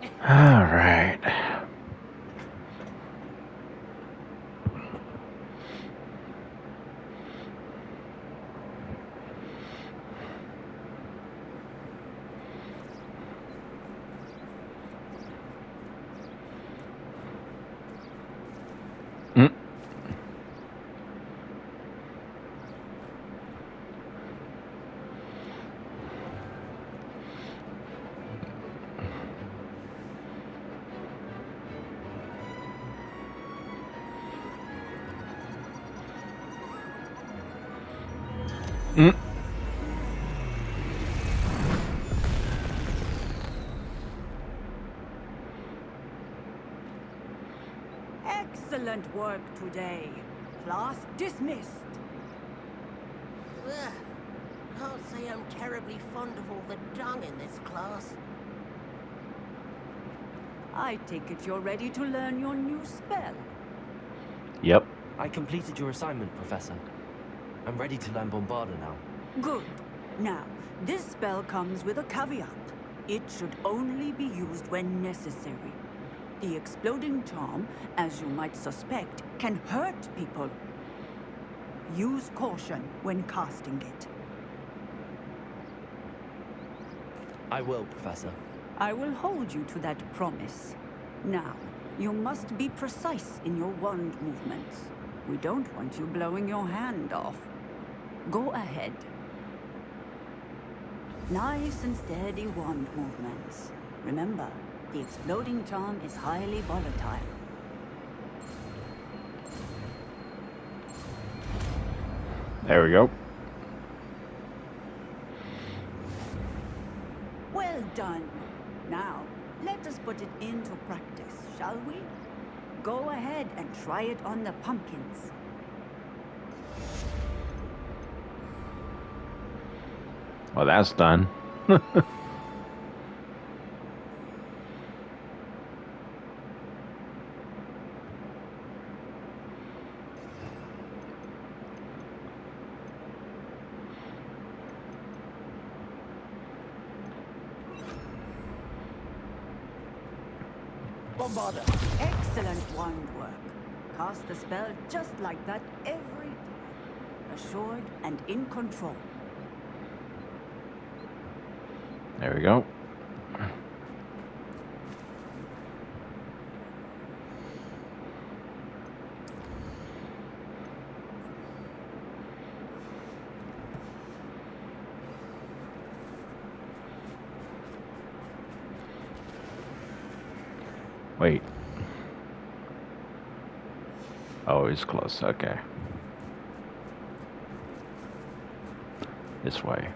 All right. Mm. Mm. Excellent work today. Class dismissed. Ugh. Can't say I'm terribly fond of all the dung in this class. I take it you're ready to learn your new spell. Yep. I completed your assignment, Professor. I'm ready to learn Bombarda now. Good. Now, this spell comes with a caveat. It should only be used when necessary. The exploding charm, as you might suspect, can hurt people. Use caution when casting it. I will, Professor. I will hold you to that promise. Now, you must be precise in your wand movements. We don't want you blowing your hand off. Go ahead. Nice and steady wand movements. Remember, the exploding charm is highly volatile. There we go. Well done. Now, let us put it into practice, shall we? Go ahead and try it on the pumpkins. Well, that's done. Bombarda! Excellent wand work. Cast the spell just like that every time. Assured and in control. There we go. Wait. Oh, it's close. Okay. This way.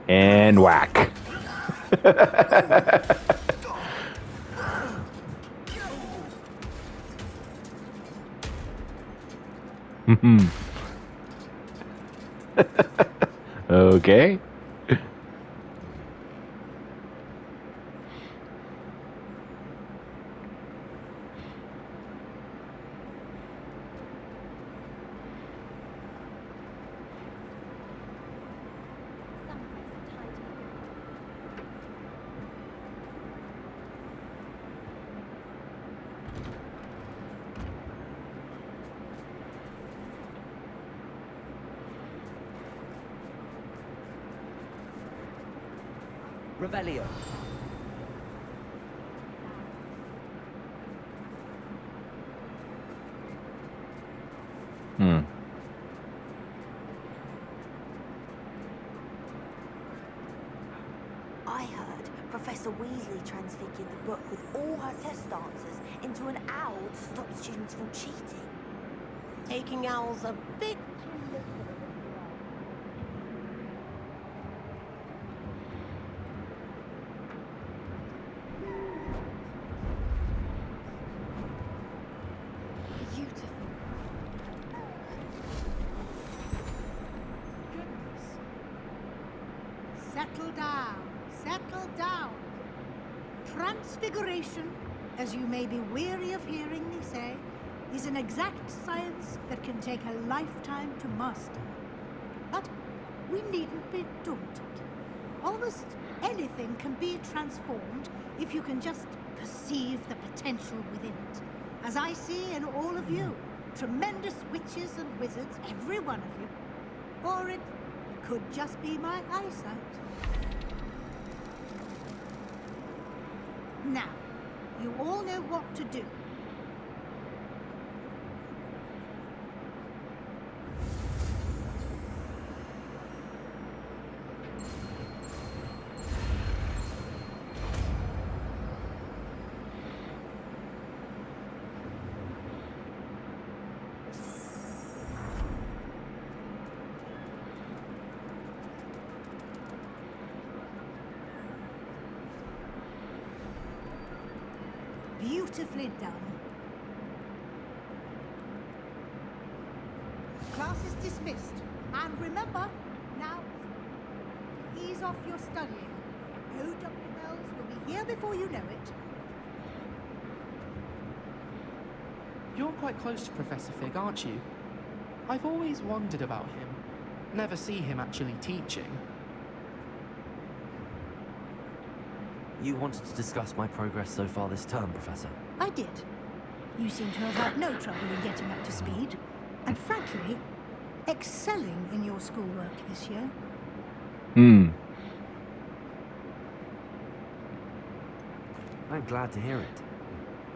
And whack. Okay. Revelio. Hmm. I heard Professor Weasley transfigured the book with all her test answers into an owl to stop students from cheating. Taking owls a bit too literally. Beautiful. Settle down. Settle down. Transfiguration, as you may be weary of hearing me say, is an exact science that can take a lifetime to master. But we needn't be daunted. Almost anything can be transformed if you can just perceive the potential within it. As I see in all of you, tremendous witches and wizards, every one of you. Or it could just be my eyesight. Now, you all know what to do. Beautifully done. Class is dismissed. And remember, now, ease off your studying. O.W.L's will be here before you know it. You're quite close to Professor Fig, aren't you? I've always wondered about him. Never see him actually teaching. You wanted to discuss my progress so far this term, Professor? I did. You seem to have had no trouble in getting up to speed. And frankly, excelling in your schoolwork this year. I'm glad to hear it.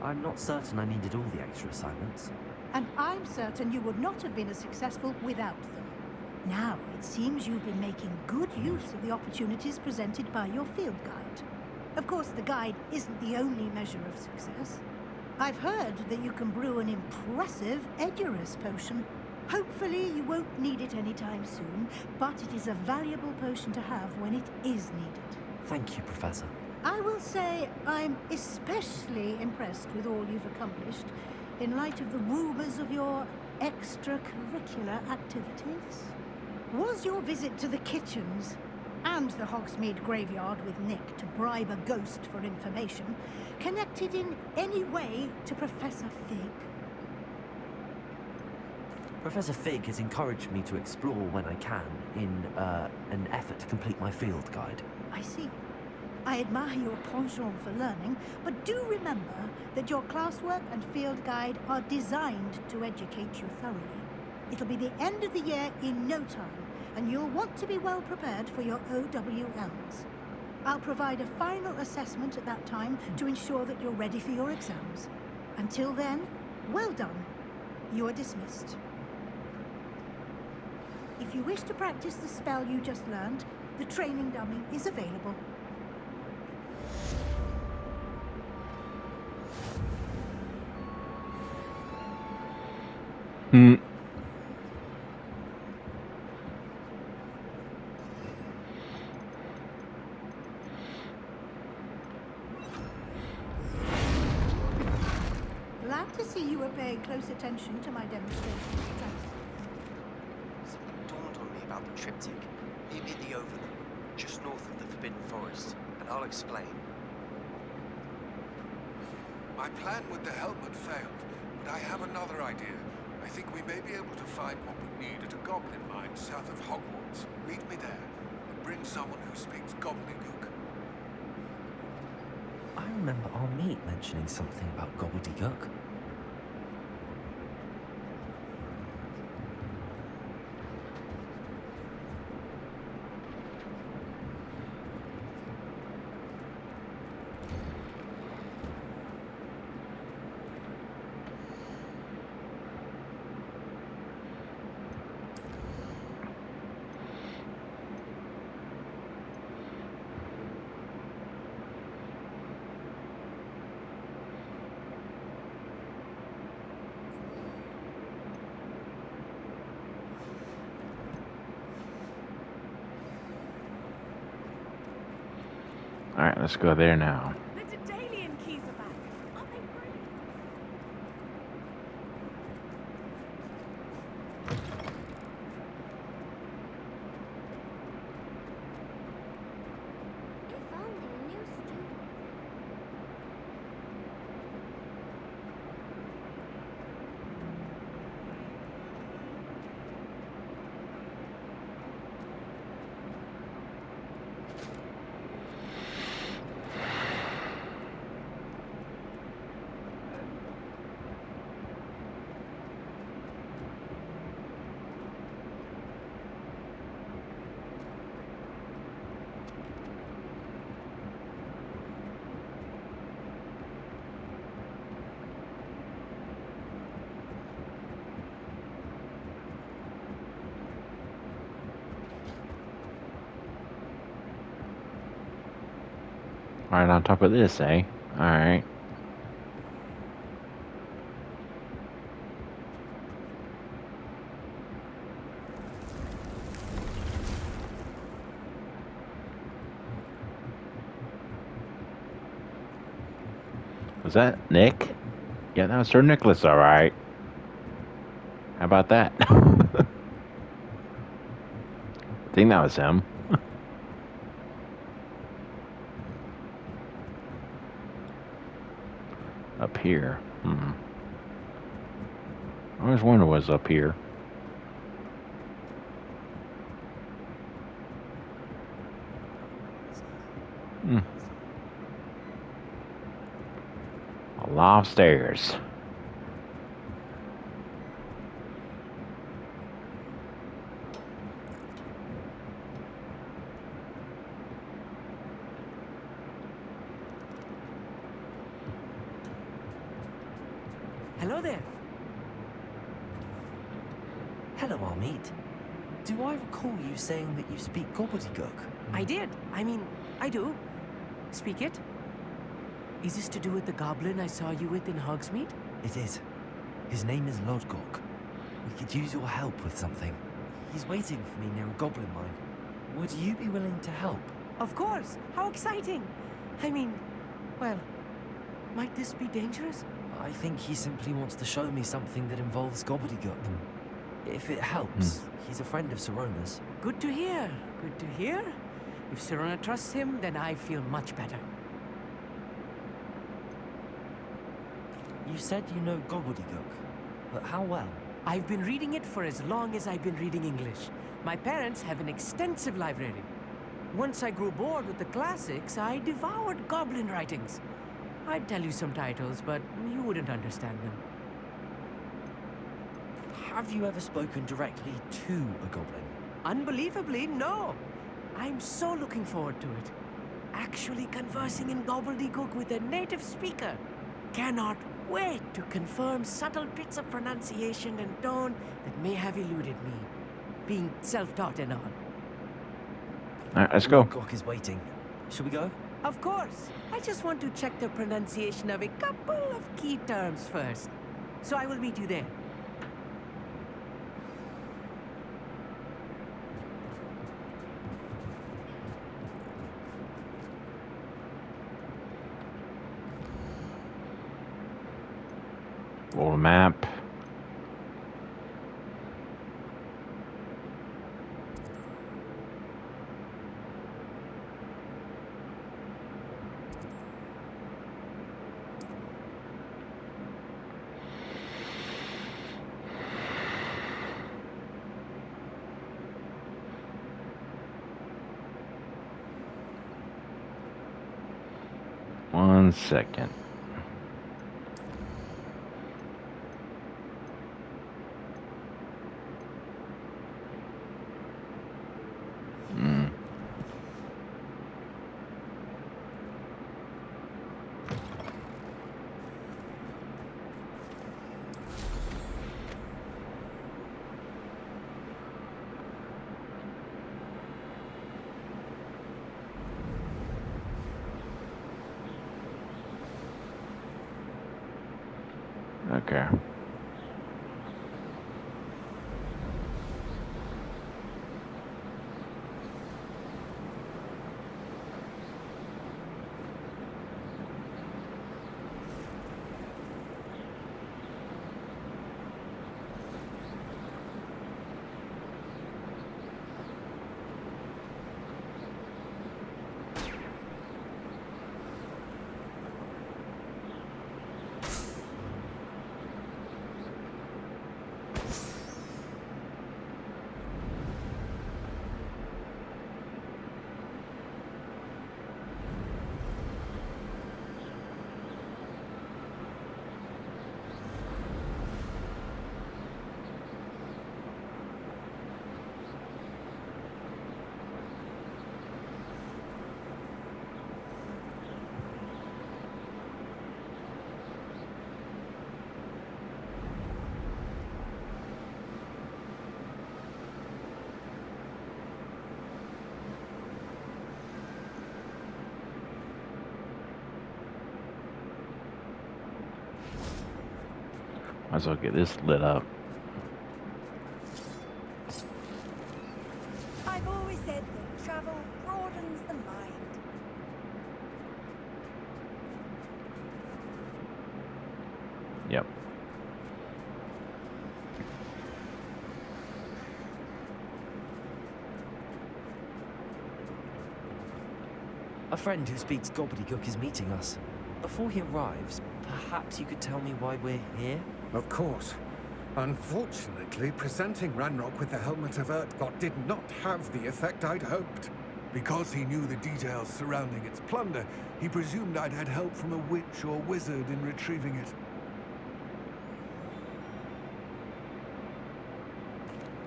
I'm not certain I needed all the extra assignments. And I'm certain you would not have been as successful without them. Now, it seems you've been making good use of the opportunities presented by your field guide. Of course, the guide isn't the only measure of success. I've heard that you can brew an impressive Edurus potion. Hopefully, you won't need it anytime soon, but it is a valuable potion to have when it is needed. Thank you, Professor. I will say I'm especially impressed with all you've accomplished in light of the rumors of your extracurricular activities. Was your visit to the kitchens and the Hogsmeade graveyard with Nick to bribe a ghost for information connected in any way to Professor Fig? Professor Fig has encouraged me to explore when I can in an effort to complete my field guide. I see. I admire your penchant for learning, but do remember that your classwork and field guide are designed to educate you thoroughly. It'll be the end of the year in no time, and you'll want to be well prepared for your OWLs. I'll provide a final assessment at that time to ensure that you're ready for your exams. Until then, well done. You are dismissed. If you wish to practice the spell you just learned, the training dummy is available. Glad to see you were paying close attention to my demonstration. Something dawned on me about the triptych. Meet me at the Overlook, just north of the Forbidden Forest, and I'll explain. My plan with the helmet failed, but I have another idea. I think we may be able to find what we need at a goblin mine south of Hogwarts. Meet me there, and bring someone who speaks gobbledygook. I remember our meet mentioning something about gobbledygook. Alright, let's go there now. The Daedalian keys are back. Aren't they pretty? If only a new student. Right on top of this, eh? Alright. Was that Nick? Yeah, that was Sir Nicholas, alright. How about that? I think that was him. Up here. I always wondered what was up here. A lot of stairs. Hello there. Hello, Armit. Do I recall you saying that you speak gobbledygook? I did. I mean, I do. Speak it. Is this to do with the goblin I saw you with in Hogsmeade? It is. His name is Lodgok. We could use your help with something. He's waiting for me near a goblin mine. Would you be willing to help? Of course. How exciting. I mean, well, might this be dangerous? I think he simply wants to show me something that involves gobbledygook. If it helps, he's a friend of Sirona's. Good to hear. Good to hear. If Sirona trusts him, then I feel much better. You said you know gobbledygook, but how well? I've been reading it for as long as I've been reading English. My parents have an extensive library. Once I grew bored with the classics, I devoured goblin writings. I'd tell you some titles, but you wouldn't understand them. Have you ever spoken directly to a goblin? Unbelievably, no. I'm so looking forward to it. Actually conversing in gobbledygook with a native speaker. Cannot wait to confirm subtle bits of pronunciation and tone that may have eluded me. Being self-taught and all. Alright, let's go. Lodgok is waiting. Shall we go? Of course. I just want to check the pronunciation of a couple of key terms first. So I will meet you there. Roll map. One second. Okay. Might as well get this lit up. I've always said that travel broadens the mind. Yep. A friend who speaks gobbledygook is meeting us. Before he arrives, perhaps you could tell me why we're here? Of course. Unfortunately, presenting Ranrock with the Helmet of Urtkot did not have the effect I'd hoped. Because he knew the details surrounding its plunder, he presumed I'd had help from a witch or wizard in retrieving it.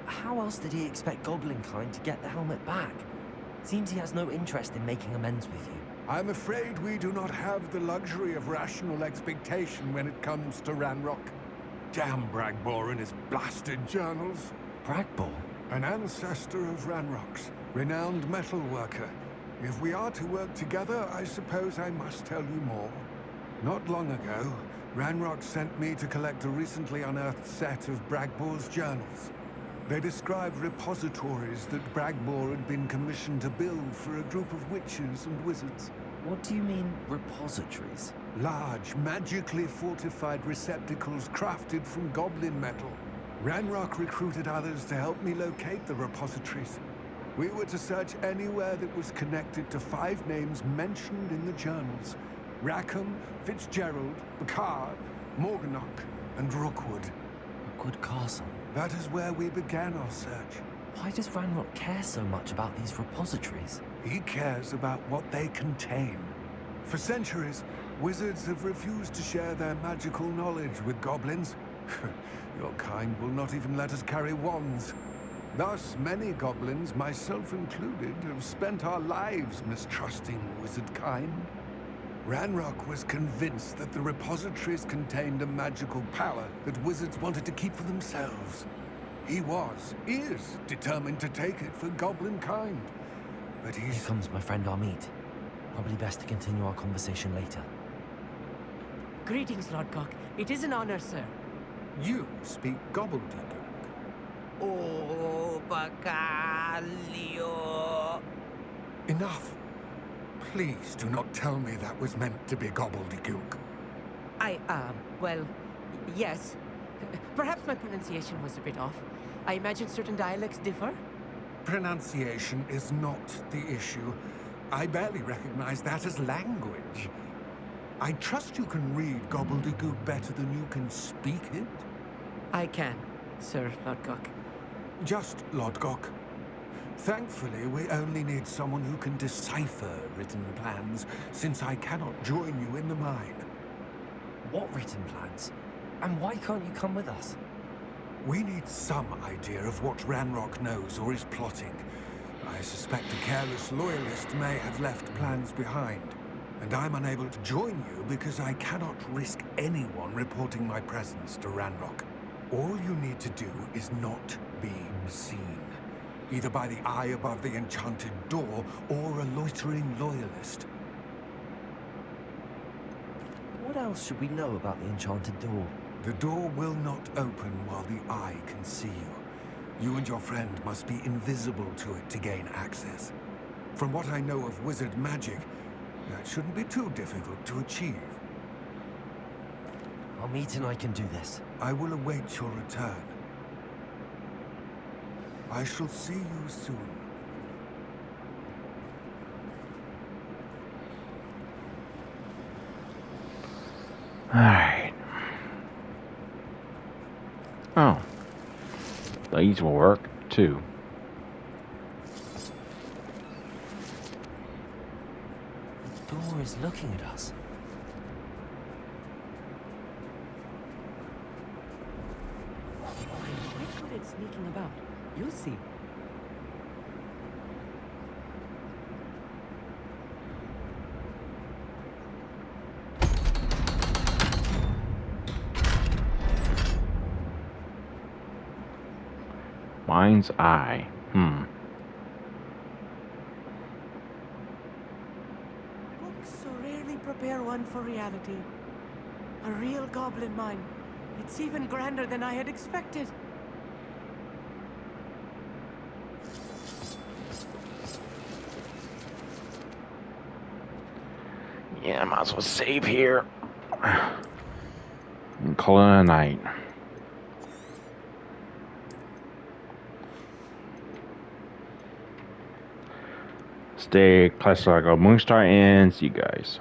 How else did he expect Goblinkind to get the helmet back? Seems he has no interest in making amends with you. I'm afraid we do not have the luxury of rational expectation when it comes to Ranrock. Damn Bragbor and his blasted journals. Bragbor? An ancestor of Ranrock's, renowned metal worker. If we are to work together, I suppose I must tell you more. Not long ago, Ranrock sent me to collect a recently unearthed set of Bragbor's journals. They described repositories that Bragbor had been commissioned to build for a group of witches and wizards. What do you mean, repositories? Large, magically fortified receptacles crafted from goblin metal. Ranrock recruited others to help me locate the repositories. We were to search anywhere that was connected to 5 names mentioned in the journals. Rackham, Fitzgerald, Bacard, Morganach, and Rookwood. Rookwood Castle. That is where we began our search. Why does Ranrock care so much about these repositories? He cares about what they contain. For centuries, wizards have refused to share their magical knowledge with goblins. Your kind will not even let us carry wands. Thus, many goblins, myself included, have spent our lives mistrusting wizard kind. Ranrock was convinced that the repositories contained a magical power that wizards wanted to keep for themselves. He is determined to take it for goblin kind. But Here comes my friend Amit. Probably best to continue our conversation later. Greetings, Lodgok. It is an honor, sir. You speak gobbledygook. Oh, Bacalio. Enough. Please do not tell me that was meant to be gobbledygook. Well, yes. Perhaps my pronunciation was a bit off. I imagine certain dialects differ. Pronunciation is not the issue. I barely recognize that as language. I trust you can read gobbledygook better than you can speak it? I can, Sir Lodgok. Just Lodgok. Thankfully, we only need someone who can decipher written plans, since I cannot join you in the mine. What written plans? And why can't you come with us? We need some idea of what Ranrock knows or is plotting. I suspect a careless loyalist may have left plans behind. And I'm unable to join you because I cannot risk anyone reporting my presence to Ranrock. All you need to do is not be seen. Either by the eye above the enchanted door, or a loitering loyalist. What else should we know about the enchanted door? The door will not open while the eye can see you. You and your friend must be invisible to it to gain access. From what I know of wizard magic, that shouldn't be too difficult to achieve. Amit and I can do this. I will await your return. I shall see you soon. Alright. Oh. These will work too. The door is looking at us. I'm quite good at sneaking about. You'll see. Mind's eye. Books so rarely prepare one for reality. A real goblin mine. It's even grander than I had expected. Yeah, I might as well save here. And call it a night. Stay classic. Moonstar ends. You guys.